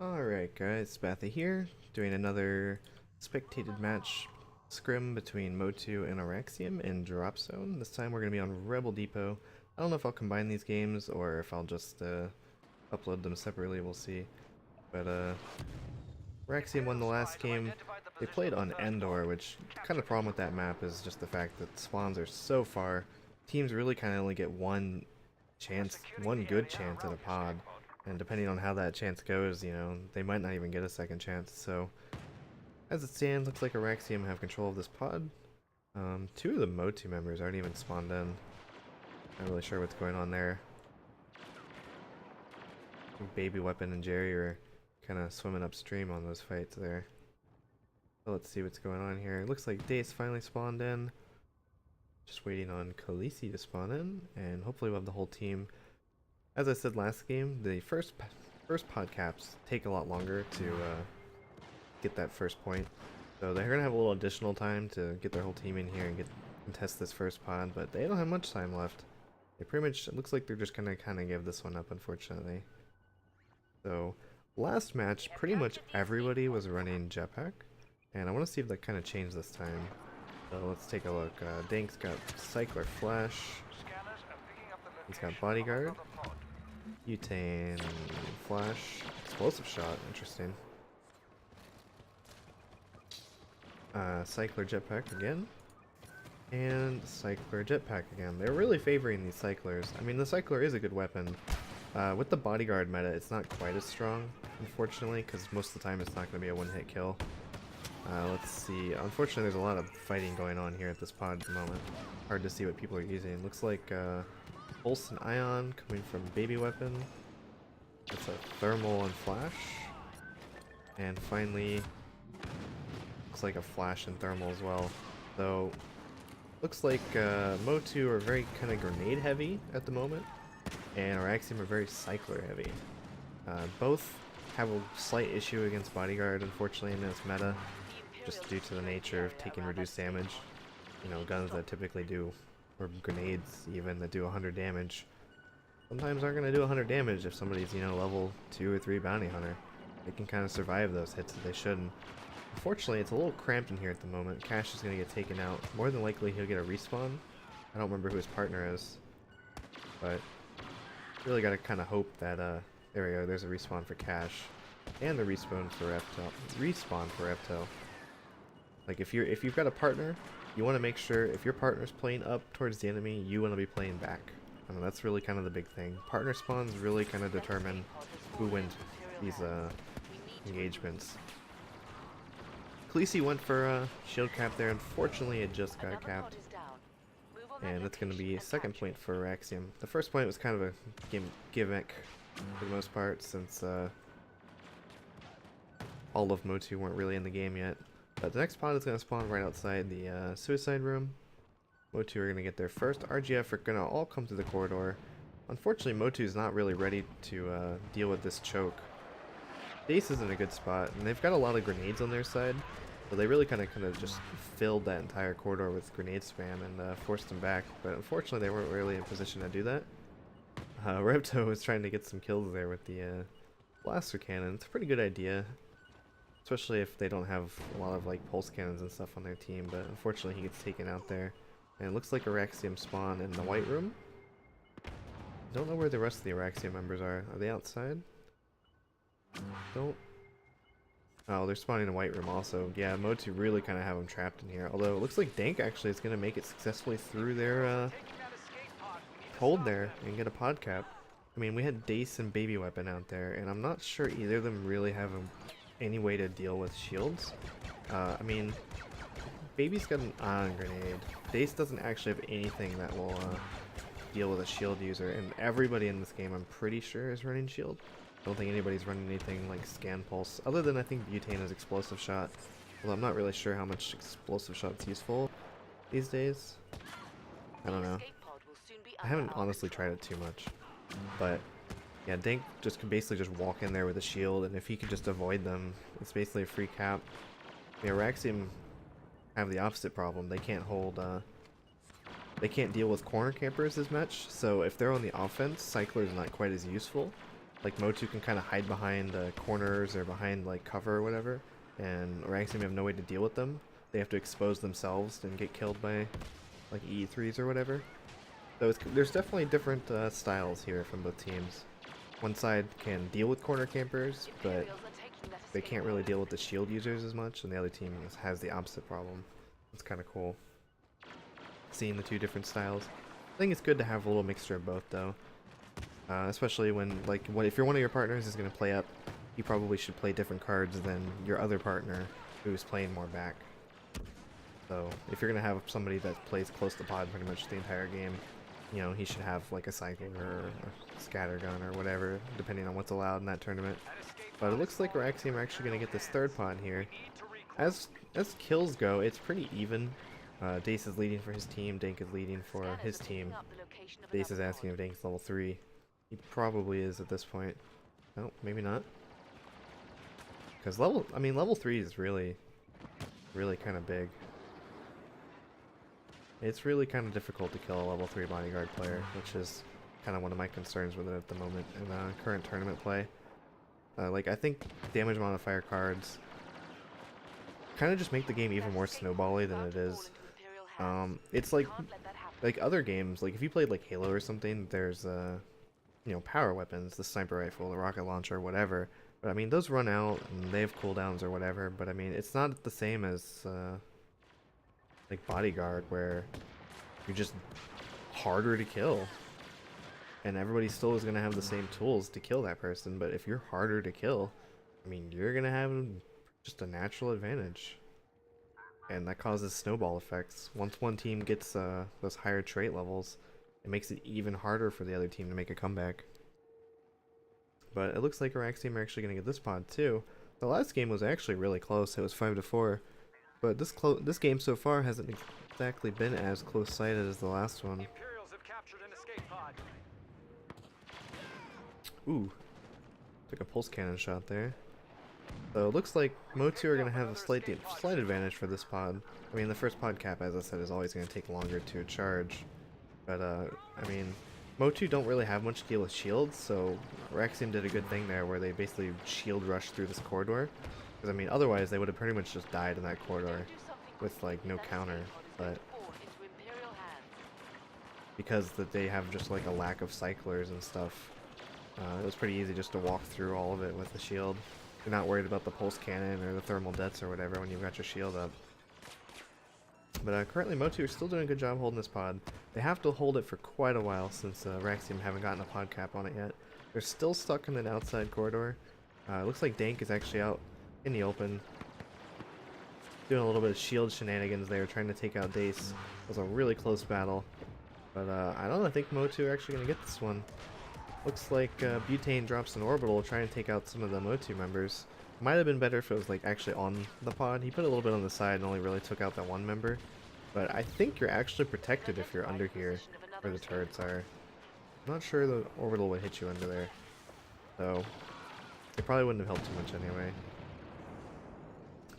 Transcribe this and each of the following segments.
Alright guys, Spathi here, doing another spectated match scrim between MOTU and Auraxium in Drop Zone. This time we're going to be on Rebel Depot. I don't know if I'll combine these games or if I'll just upload them separately, we'll see. But Auraxium won the last game. They played on Endor, which kind of problem with that map is just the fact that spawns are so far. Teams really kind of only get one chance, one good chance at a pod. And depending on how that chance goes, you know, they might not even get a second chance. So, as it stands, looks like Auraxium have control of this pod. Two of the MOTU members aren't even spawned in. Not really sure what's going on there. Baby Weapon and Jerry are kind of swimming upstream on those fights there. So let's see what's going on here. It looks like Dace finally spawned in. Just waiting on Khaleesi to spawn in, and hopefully we'll have the whole team. As I said last game, the first pod caps take a lot longer to get that first point. So they're going to have a little additional time to get their whole team in here and test this first pod, but they don't have much time left. They pretty much, it looks like they're just going to kind of give this one up, unfortunately. So last match, pretty much everybody was running jetpack, and I want to see if that kind of changed this time. So let's take a look. Dank's got Cycler Flash. He's got Bodyguard. Butane Flash. Explosive Shot. Interesting. Cycler Jetpack again. And Cycler Jetpack again. They're really favoring these Cyclers. I mean, the Cycler is a good weapon. With the Bodyguard meta, it's not quite as strong, unfortunately, because most of the time it's not going to be a one-hit kill. Let's see. Unfortunately, there's a lot of fighting going on here at this pod at the moment. Hard to see what people are using. Looks like Pulse and Ion coming from Baby Weapon. That's a Thermal and Flash. And finally, looks like a Flash and Thermal as well. So, looks like MOTU are very kind of grenade heavy at the moment, and Auraxium are very Cycler heavy. Both have a slight issue against Bodyguard, unfortunately, in this meta, just due to the nature of taking reduced damage. You know, guns that typically do, or grenades even, that do 100 damage, sometimes aren't going to do 100 damage if somebody's, you know, level 2 or 3 bounty hunter. They can kind of survive those hits if they shouldn't. Unfortunately, it's a little cramped in here at the moment. Cash is going to get taken out. More than likely, he'll get a respawn. I don't remember who his partner is, but really got to kind of hope that, there we go, there's a respawn for Cash, and the respawn for Reptile. Like, if you've got a partner, you want to make sure if your partner's playing up towards the enemy, you want to be playing back. I mean, that's really kind of the big thing. Partner spawns really kind of determine who wins these engagements. Khaleesi went for a shield cap there. Unfortunately, it just got capped. And that's going to be a second point for Auraxium. The first point was kind of a gimmick for the most part, since all of MOTU weren't really in the game yet. But the next pod is going to spawn right outside the suicide room. MOTU are going to get their first. RGF are going to all come through the corridor. Unfortunately, MOTU is not really ready to deal with this choke. Dace is in a good spot, and they've got a lot of grenades on their side, so they really kind of just filled that entire corridor with grenade spam and forced them back. But unfortunately, they weren't really in position to do that. Repto was trying to get some kills there with the blaster cannon. It's a pretty good idea, especially if they don't have a lot of like pulse cannons and stuff on their team, but unfortunately he gets taken out there. And it looks like Auraxium spawn in the white room. Don't know where the rest of the Auraxium members are. Are they outside? Don't. Oh, they're spawning in the white room also. Yeah, MOTU really kind of have them trapped in here. Although it looks like Dank actually is going to make it successfully through their hold there and get a pod cap. I mean, we had Dace and Baby Weapon out there, and I'm not sure either of them really have any way to deal with shields. I mean, Baby's got an ion grenade. Dace doesn't actually have anything that will deal with a shield user, and everybody in this game, I'm pretty sure, is running shield. I don't think anybody's running anything like Scan Pulse, other than I think Butane has Explosive Shot. Although I'm not really sure how much Explosive Shot's useful these days. I don't know. I haven't honestly tried it too much, but yeah, Dank just can basically just walk in there with a shield, and if he could just avoid them, it's basically a free cap. The Auraxium have the opposite problem. They can't hold, they can't deal with corner campers as much, so if they're on the offense, Cycler is not quite as useful. like MOTU can kind of hide behind corners or behind like cover or whatever, and Oraxium have no way to deal with them. They have to expose themselves and get killed by like E3s or whatever. So there's definitely different styles here from both teams. One side can deal with corner campers, but they can't really deal with the shield users as much, and the other team has the opposite problem. It's kind of cool seeing the two different styles. I think it's good to have a little mixture of both though. Especially when, like, if you're one of your partners is going to play up, you probably should play different cards than your other partner who's playing more back. So if you're going to have somebody that plays close to pod pretty much the entire game, you know, he should have like a cycler or a scattergun or whatever, depending on what's allowed in that tournament. But it looks like Oraxium are actually going to get this third pod here. As kills go, it's pretty even. Dace is leading for his team, Dank is leading for his team. Dace is asking if Dank's level 3. He probably is at this point. No, maybe not. Because level 3 is really kind of big. It's really kind of difficult to kill a level 3 bodyguard player, which is kind of one of my concerns with it at the moment in current tournament play. Like, I think damage modifier cards kind of just make the game even more snowbally than it is. It's like other games, like if you played like Halo or something, there's you know, power weapons, the sniper rifle, the rocket launcher, whatever. But I mean, those run out and they have cooldowns or whatever. But I mean, it's not the same as like bodyguard, where you're just harder to kill, and everybody still is gonna have the same tools to kill that person. But if you're harder to kill, I mean, you're gonna have just a natural advantage, and that causes snowball effects. Once one team gets those higher trait levels, it makes it even harder for the other team to make a comeback. But it looks like Oraxium are actually going to get this pod too. The last game was actually really close. It was 5-4. But this game so far hasn't exactly been as close-sighted as the last one. Ooh. Took a pulse cannon shot there. So it looks like MOTU are going to have a slight advantage for this pod. I mean, the first pod cap, as I said, is always going to take longer to charge. But, I mean, MOTU don't really have much to deal with shields, so Oraxium did a good thing there where they basically shield rushed through this corridor. Because, I mean, otherwise they would have pretty much just died in that corridor with, like, no counter. But because they have just, like, a lack of cyclers and stuff, it was pretty easy just to walk through all of it with the shield. You're not worried about the pulse cannon or the thermal deaths or whatever when you've got your shield up. But currently MOTU are still doing a good job holding this pod. They have to hold it for quite a while since Oraxium haven't gotten a pod cap on it yet. They're still stuck in an outside corridor. It looks like Dank is actually out in the open, doing a little bit of shield shenanigans there, trying to take out Dace. It was a really close battle. But I don't know, I think MOTU are actually going to get this one. Looks like Butane drops an orbital trying to take out some of the MOTU members. Might have been better if it was like actually on the pod. He put a little bit on the side and only really took out that one member. But I think you're actually protected if you're under here, where the turrets are. I'm not sure the orbital would hit you under there. So, it probably wouldn't have helped too much anyway.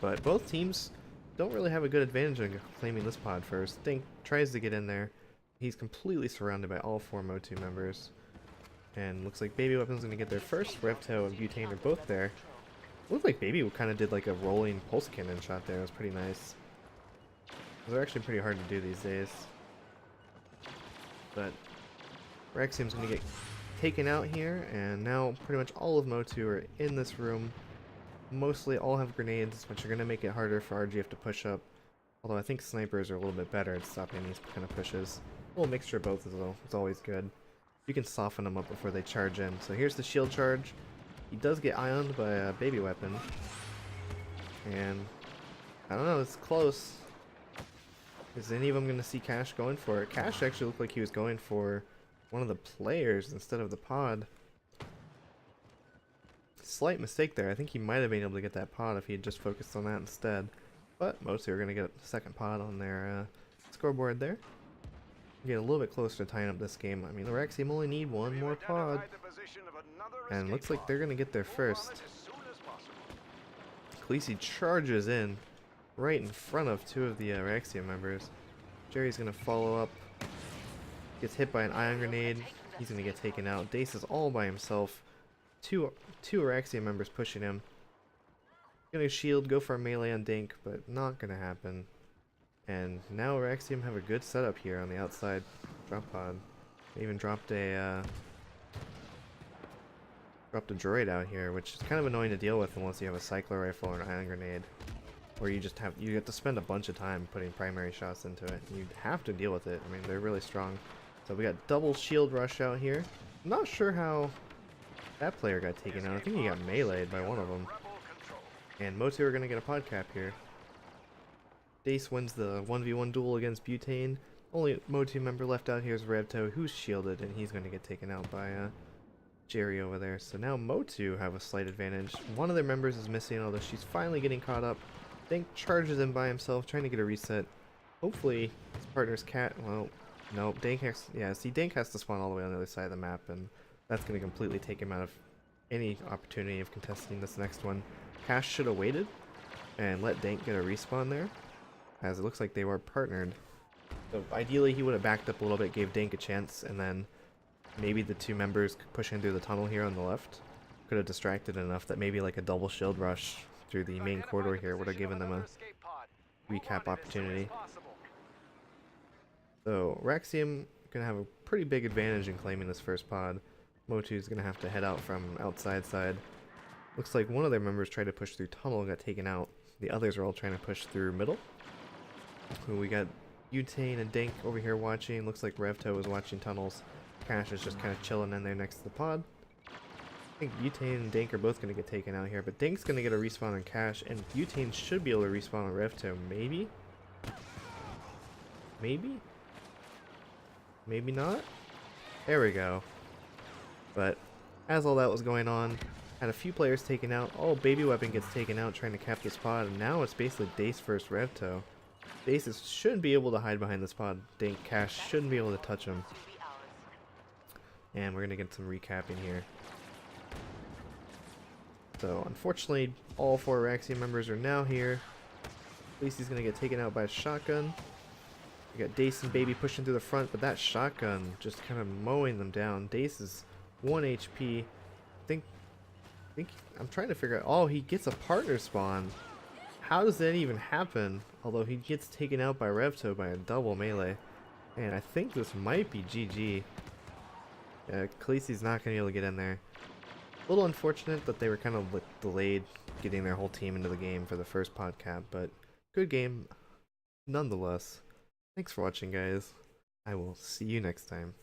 But both teams don't really have a good advantage in claiming this pod first. Dink tries to get in there. He's completely surrounded by all 4 MOTU members. And looks like Baby Weapon's going to get there first. Repto and Butane are both there. Looked like Baby kind of did like a rolling pulse cannon shot there. It was pretty nice. Those are actually pretty hard to do these days. But Oraxium's going to get taken out here, and now pretty much all of MOTU are in this room. Mostly all have grenades, which are going to make it harder for RGF to push up. Although I think snipers are a little bit better at stopping these kind of pushes. A little mixture of both is always good. You can soften them up before they charge in. So here's the shield charge. He does get ioned by a Baby Weapon. And I don't know, it's close. Is any of them going to see Cash going for it? Cash actually looked like he was going for one of the players instead of the pod. Slight mistake there. I think he might have been able to get that pod if he had just focused on that instead. But mostly are going to get a second pod on their scoreboard there. Get a little bit closer to tying up this game. I mean, the Oraxium only need one more pod. And looks like they're going to get there first. Khaleesi charges in right in front of 2 of the Oraxium members. Jerry's going to follow up. Gets hit by an ion grenade. He's going to get taken out. Dace is all by himself. two Araxian members pushing him. Gonna shield, go for a melee on Dink, but not gonna happen. And now Araxium have a good setup here on the outside drop pod. They even dropped a droid out here, which is kind of annoying to deal with unless you have a cycler rifle or an ion grenade, or you have to spend a bunch of time putting primary shots into it. You have to deal with it. I mean, they're really strong. So we got double shield rush out here. I'm not sure how that player got taken out. I think he got meleeed by one of them. And MOTU are gonna get a pod cap here. Dace wins the 1v1 duel against Butane. Only MOTU member left out here is Revto, who's shielded, and he's going to get taken out by Jerry over there. So now MOTU have a slight advantage. One of their members is missing, although she's finally getting caught up. Dank charges in by himself, trying to get a reset. Hopefully his partner's cat. Well, no, Dank has. Yeah, see, Dank has to spawn all the way on the other side of the map, and that's going to completely take him out of any opportunity of contesting this next one. Cash should have waited and let Dank get a respawn there, as it looks like they were partnered. So ideally he would have backed up a little bit, gave Dank a chance, and then maybe the two members pushing through the tunnel here on the left could have distracted enough that maybe like a double shield rush through the main corridor here would have given them a recap opportunity. So Raxium gonna have a pretty big advantage in claiming this first pod. MOTU's gonna have to head out from outside side. Looks like one of their members tried to push through tunnel and got taken out. The others are all trying to push through middle. We got Butane and Dank over here watching. Looks like Revto is watching tunnels. Cash is just kind of chilling in there next to the pod. I think Butane and Dank are both going to get taken out here, but Dank's going to get a respawn on Cash, and Butane should be able to respawn on Revto. Maybe? Maybe? Maybe not? There we go. But as all that was going on, had a few players taken out. Oh, Baby Weapon gets taken out trying to cap this pod, and now it's basically Dace versus Revto. Dace shouldn't be able to hide behind this pod. Dank Cash shouldn't be able to touch him. And we're going to get some recapping here. So, unfortunately, all four Araxian members are now here. Lacey's going to get taken out by a shotgun. We got Dace and Baby pushing through the front, but that shotgun just kind of mowing them down. Dace is 1 HP. I think I'm trying to figure out. Oh, he gets a partner spawn. How does that even happen? Although he gets taken out by Revto by a double melee. And I think this might be GG. Yeah, Khaleesi's not going to be able to get in there. A little unfortunate that they were kind of delayed getting their whole team into the game for the first podcast, but good game nonetheless. Thanks for watching, guys. I will see you next time.